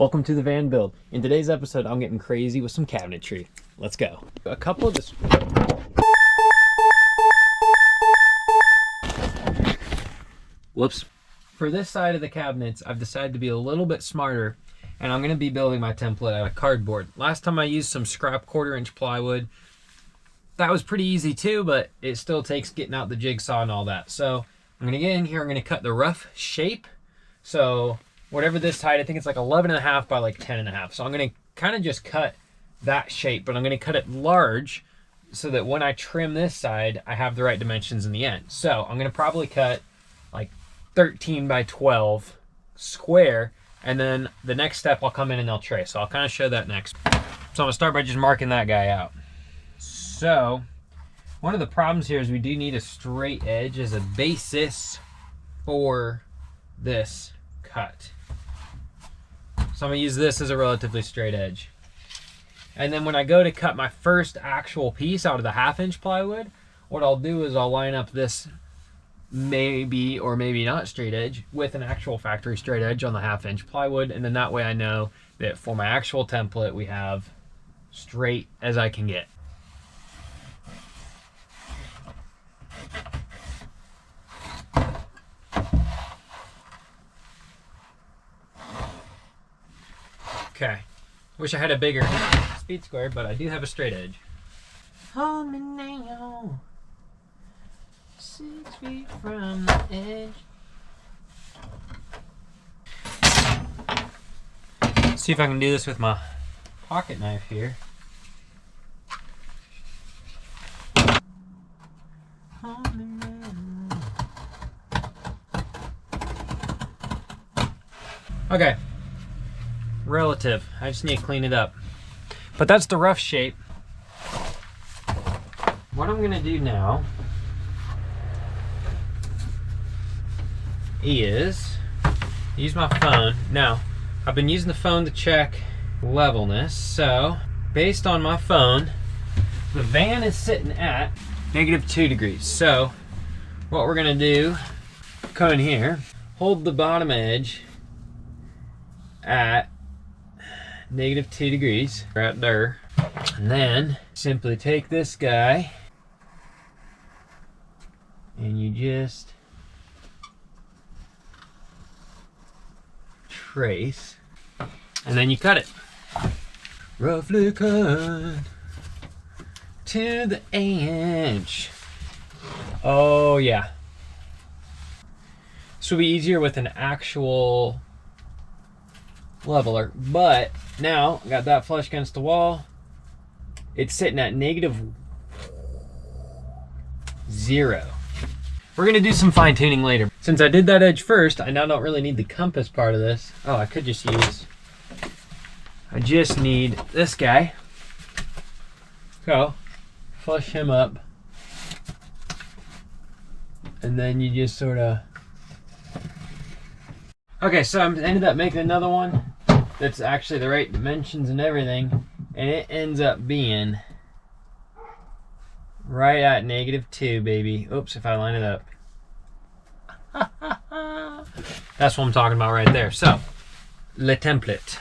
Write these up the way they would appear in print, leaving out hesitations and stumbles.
Welcome to the van build. In today's episode, I'm getting crazy with some cabinetry. Let's go. A couple of this. Whoops. For this side of the cabinets, I've decided to be a little bit smarter, and I'm going to be building my template out of cardboard. Last time I used some scrap 1/4-inch plywood. That was pretty easy too, but it still takes getting out the jigsaw and all that. So I'm going to get in here, I'm going to cut the rough shape. So whatever this height, I think it's like 11.5 by like 10.5. So I'm going to kind of just cut that shape, but I'm going to cut it large so that when I trim this side, I have the right dimensions in the end. So I'm going to probably cut like 13 by 12 square, and then the next step I'll come in and I'll trace. So I'll kind of show that next. So I'm going to start by just marking that guy out. So one of the problems here is we do need a straight edge as a basis for this cut. So I'm gonna use this as a relatively straight edge. And then when I go to cut my first actual piece out of the 1/2-inch plywood, what I'll do is I'll line up this maybe or maybe not straight edge with an actual factory straight edge on the 1/2-inch plywood. And then that way I know that for my actual template, we have straight as I can get. Okay, wish I had a bigger speed square, but I do have a straight edge. Hold me now, 6 feet from the edge. Let's see if I can do this with my pocket knife here. Hold me now. Okay. Relative. I just need to clean it up. But that's the rough shape. What I'm going to do now is use my phone. Now, I've been using the phone to check levelness. So, based on my phone, the van is sitting at -2 degrees. So, what we're going to do, come in here, hold the bottom edge at -2 degrees right there, and then simply take this guy and you just trace, and then you cut it. Roughly cut to the edge. Oh yeah. This will be easier with an actual leveler, but now I got that flush against the wall. It's sitting at -0. We're gonna do some fine tuning later. Since I did that edge first, I now don't really need the compass part of this. Oh, I could just use, I just need this guy. So, flush him up. And then you just sort of, okay, so I ended up making another one that's actually the right dimensions and everything, and it ends up being right at -2, baby. Oops, if I line it up. That's what I'm talking about right there. So, le template.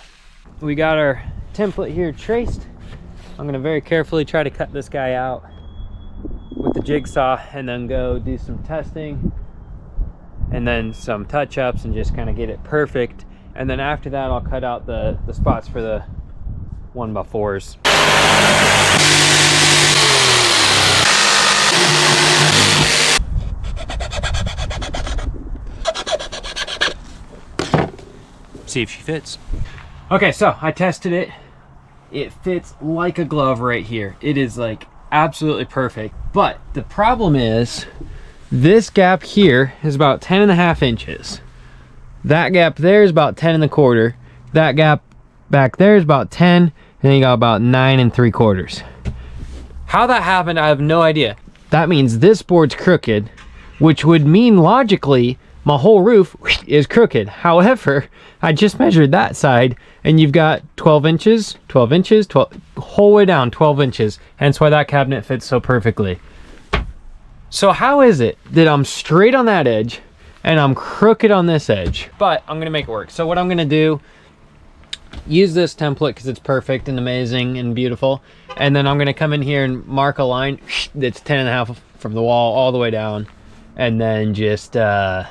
We got our template here traced. I'm gonna very carefully try to cut this guy out with the jigsaw and then go do some testing and then some touch-ups and just kind of get it perfect. And then after that, I'll cut out the spots for the 1x4s. See if she fits. Okay, so I tested it. It fits like a glove right here. It is like absolutely perfect. But the problem is, this gap here is about 10.5 inches. That gap there is about 10.25. That gap back there is about 10, and then you got about 9.75. How that happened, I have no idea. That means this board's crooked, which would mean logically my whole roof is crooked. However, I just measured that side, and you've got 12 inches, 12 inches, 12, whole way down 12 inches. Hence why that cabinet fits so perfectly. So how is it that I'm straight on that edge and I'm crooked on this edge? But I'm gonna make it work. So what I'm gonna do use this template because it's perfect and amazing and beautiful. And then I'm gonna come in here and mark a line that's 10.5 from the wall all the way down, and then just Dremel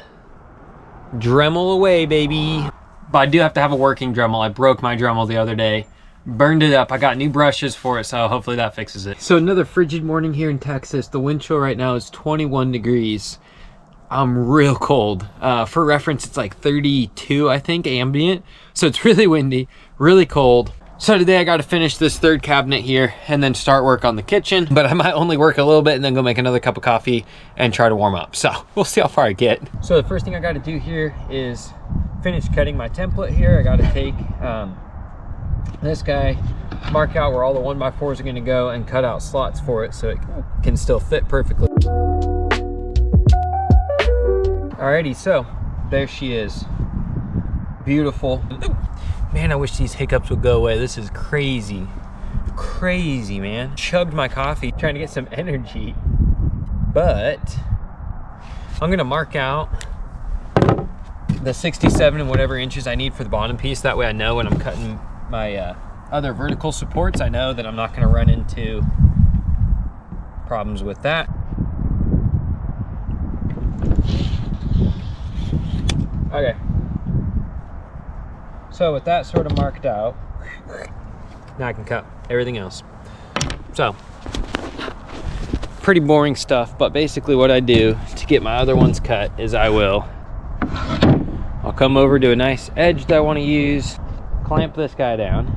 away, baby. But I do have to have a working Dremel. I broke my Dremel the other day, burned it up. I got new brushes for it, so hopefully that fixes it. So another frigid morning here in Texas. The wind chill right now is 21 degrees. I'm real cold. For reference, it's like 32, I think, ambient. So it's really windy, really cold. So today I got to finish this third cabinet here and then start work on the kitchen. But I might only work a little bit and then go make another cup of coffee and try to warm up. So we'll see how far I get. So the first thing I got to do here is finish cutting my template here. I got to take this guy, mark out where all the 1x4s are going to go, and cut out slots for it so it can still fit perfectly. Alrighty, so there she is. Beautiful. Man, I wish these hiccups would go away. This is crazy. Crazy, man. Chugged my coffee trying to get some energy. But I'm gonna mark out the 67 and whatever inches I need for the bottom piece. That way I know when I'm cutting my other vertical supports, I know that I'm not gonna run into problems with that. Okay. So with that sort of marked out, now I can cut everything else. So, pretty boring stuff, but basically what I do to get my other ones cut is I'll come over to a nice edge that I want to use, clamp this guy down.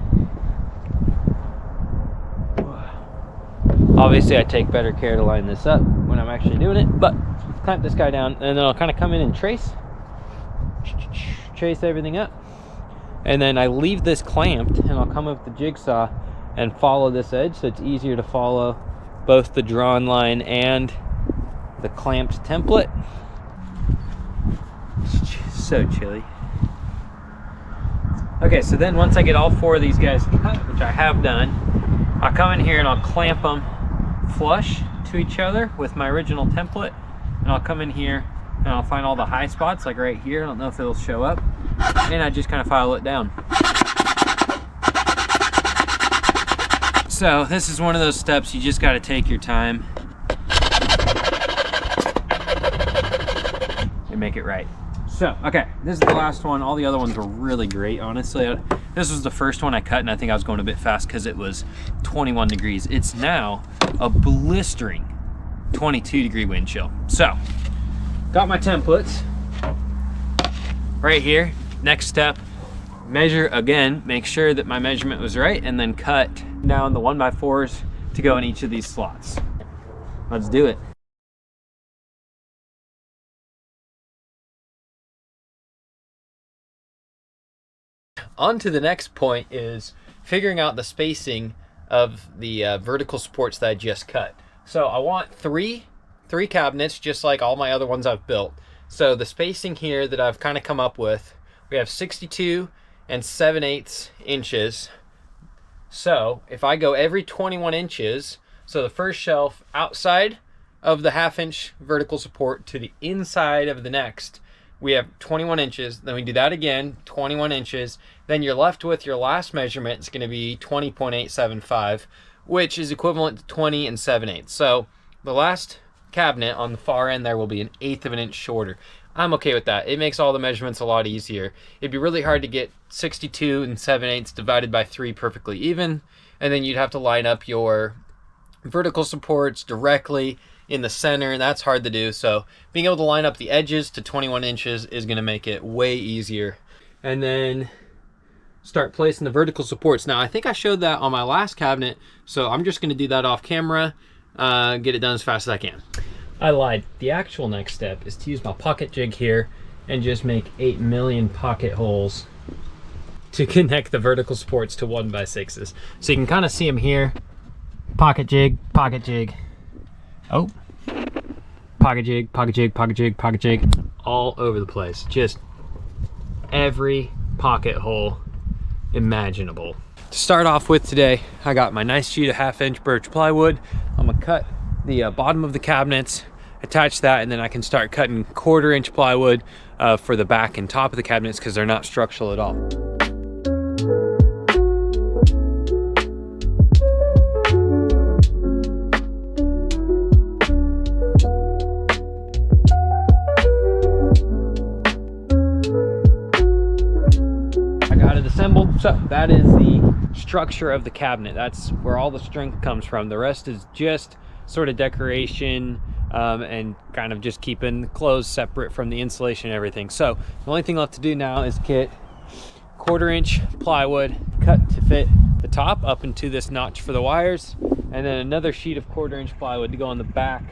Obviously I take better care to line this up when I'm actually doing it, but clamp this guy down, and then I'll kind of come in and trace everything up. And then I leave this clamped, and I'll come up with the jigsaw and follow this edge, so it's easier to follow both the drawn line and the clamped template. It's so chilly. Okay, so then once I get all 4 of these guys cut, which I have done, I'll come in here and I'll clamp them flush to each other with my original template, and I'll come in here and I'll find all the high spots, like right here. I don't know if it'll show up. And I just kind of file it down. So this is one of those steps you just got to take your time and make it right. So, okay, this is the last one. All the other ones were really great, honestly. This was the first one I cut, and I think I was going a bit fast because it was 21 degrees. It's now a blistering 22-degree wind chill. So, got my templates right here. Next step, measure again, make sure that my measurement was right, and then cut down the 1x4s to go in each of these slots. Let's do it. On to the next point is figuring out the spacing of the vertical supports that I just cut. So I want three cabinets, just like all my other ones I've built. So the spacing here that I've kind of come up with, we have 62 and 7/8 inches. So if I go every 21 inches, so the first shelf outside of the 1/2 inch vertical support to the inside of the next, we have 21 inches. Then we do that again, 21 inches. Then you're left with your last measurement. It's going to be 20.875, which is equivalent to 20 and 7/8. So the last cabinet on the far end there will be 1/8 of an inch shorter. I'm okay with that. It makes all the measurements a lot easier. It'd be really hard to get 62 and 7/8 divided by 3 perfectly even, and then you'd have to line up your vertical supports directly in the center, and that's hard to do. So being able to line up the edges to 21 inches is going to make it way easier. And then start placing the vertical supports. Now I think I showed that on my last cabinet, so I'm just going to do that off camera, get it done as fast as I can. I lied. The actual next step is to use my pocket jig here and just make 8 million pocket holes to connect the vertical supports to 1x6s. So you can kind of see them here. Pocket jig, oh, pocket jig, pocket jig, pocket jig, pocket jig, all over the place. Just every pocket hole imaginable. To start off with today, I got my nice sheet of 1/2 inch birch plywood. I'm gonna cut the bottom of the cabinets, attach that, and then I can start cutting 1/4 inch plywood for the back and top of the cabinets because they're not structural at all. assembled. So that is the structure of the cabinet. That's where all the strength comes from. The rest is just sort of decoration and kind of just keeping the clothes separate from the insulation and everything. So the only thing left to do now is get 1/4-inch plywood cut to fit the top up into this notch for the wires, and then another sheet of 1/4-inch plywood to go on the back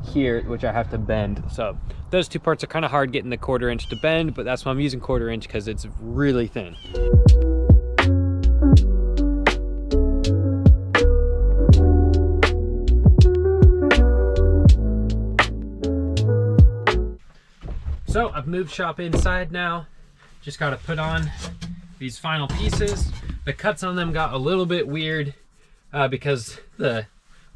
here, which I have to bend. So those two parts are kind of hard getting the 1/4-inch to bend, but that's why I'm using 1/4-inch, because it's really thin. So I've moved shop inside now. Just got to put on these final pieces. The cuts on them got a little bit weird because the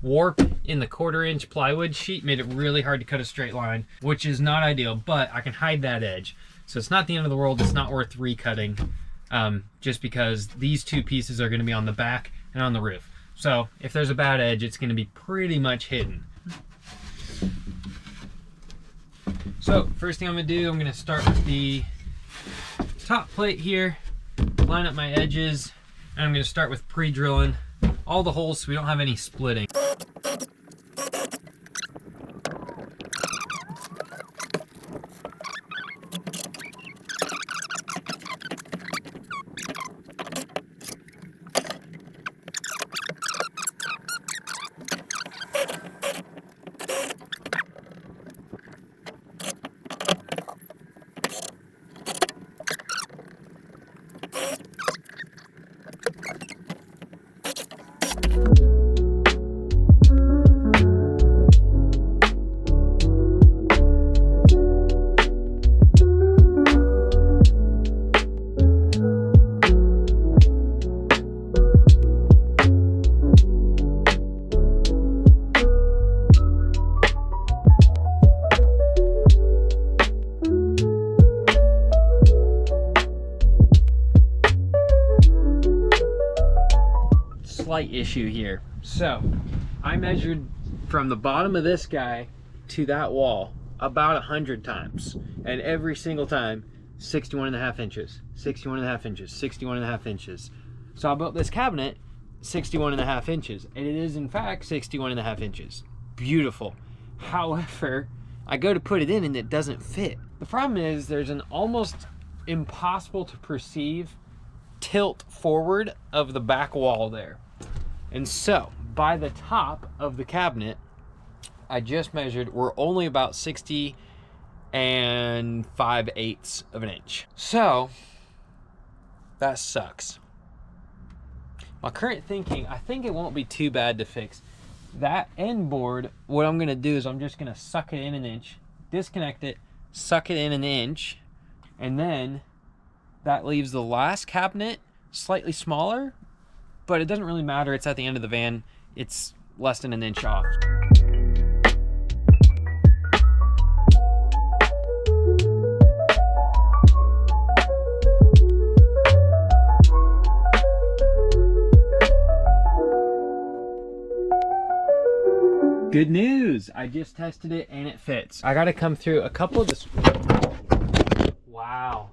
warp in the 1/4-inch plywood sheet made it really hard to cut a straight line, which is not ideal, but I can hide that edge. So it's not the end of the world. It's not worth recutting just because these two pieces are going to be on the back and on the roof. So if there's a bad edge, it's going to be pretty much hidden. So first thing I'm going to do, I'm going to start with the top plate here, line up my edges, and I'm going to start with pre-drilling all the holes so we don't have any splitting. Slight issue here. So I measured from the bottom of this guy to that wall about 100 times, and every single time 61.5 inches, 61.5 inches, 61.5 inches. So I built this cabinet 61.5 inches, and it is in fact 61.5 inches. Beautiful. However, I go to put it in and it doesn't fit. The problem is there's an almost impossible to perceive tilt forward of the back wall there. And so by the top of the cabinet, I just measured, we're only about 60 5/8 of an inch. So that sucks. My current thinking, I think it won't be too bad to fix. That end board, what I'm gonna do is I'm just gonna suck it in an inch, disconnect it, suck it in an inch, and then that leaves the last cabinet slightly smaller, but it doesn't really matter. It's at the end of the van. It's less than an inch off. Good news, I just tested it and it fits. I gotta come through a couple of this. Wow.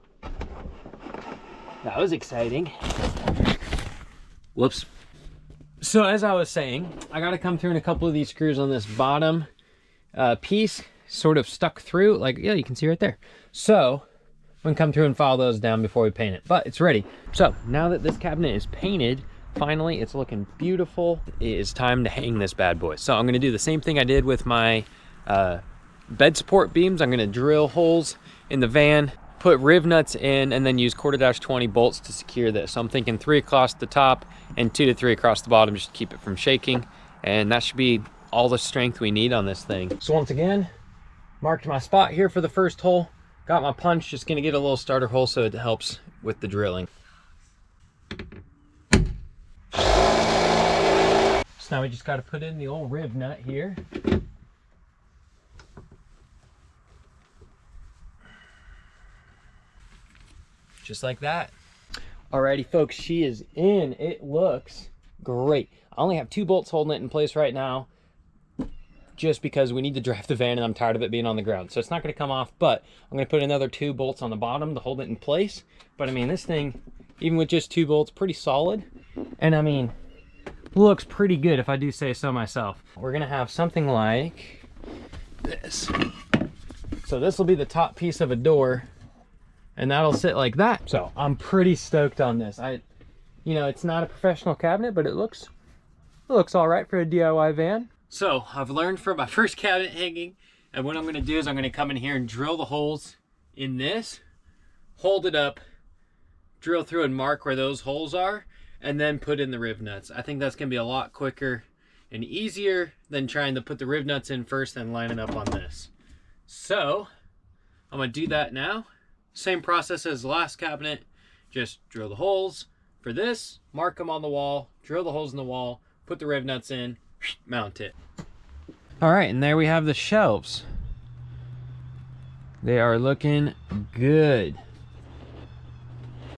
That was exciting. Whoops. So as I was saying, I got to come through in a couple of these screws on this bottom piece, sort of stuck through, like, yeah, you can see right there. So I'm going to come through and file those down before we paint it, but it's ready. So now that this cabinet is painted, finally, it's looking beautiful. It is time to hang this bad boy. So I'm going to do the same thing I did with my bed support beams. I'm going to drill holes in the van, put riv nuts in, and then use 1/4-20 bolts to secure this. So I'm thinking 3 across the top and 2 to 3 across the bottom just to keep it from shaking. And that should be all the strength we need on this thing. So once again, marked my spot here for the first hole. Got my punch, just gonna get a little starter hole so it helps with the drilling. So now we just gotta put in the old riv nut here. Just like that. Alrighty folks, she is in. It looks great. I only have 2 bolts holding it in place right now just because we need to drive the van and I'm tired of it being on the ground. So it's not gonna come off, but I'm gonna put another 2 bolts on the bottom to hold it in place. But I mean, this thing even with just 2 bolts, pretty solid. And I mean, looks pretty good if I do say so myself. We're gonna have something like this. So this will be the top piece of a door, and that'll sit like that. So I'm pretty stoked on this. You know, it's not a professional cabinet, but it looks all right for a DIY van. So I've learned from my first cabinet hanging, and what I'm gonna do is I'm gonna come in here and drill the holes in this, hold it up, drill through and mark where those holes are, and then put in the rib nuts. I think that's gonna be a lot quicker and easier than trying to put the rib nuts in first and line it up on this. So I'm gonna do that now. Same process as the last cabinet, just drill the holes for this, mark them on the wall, drill the holes in the wall, put the rib nuts in, mount it. All right, and there we have the shelves. They are looking good.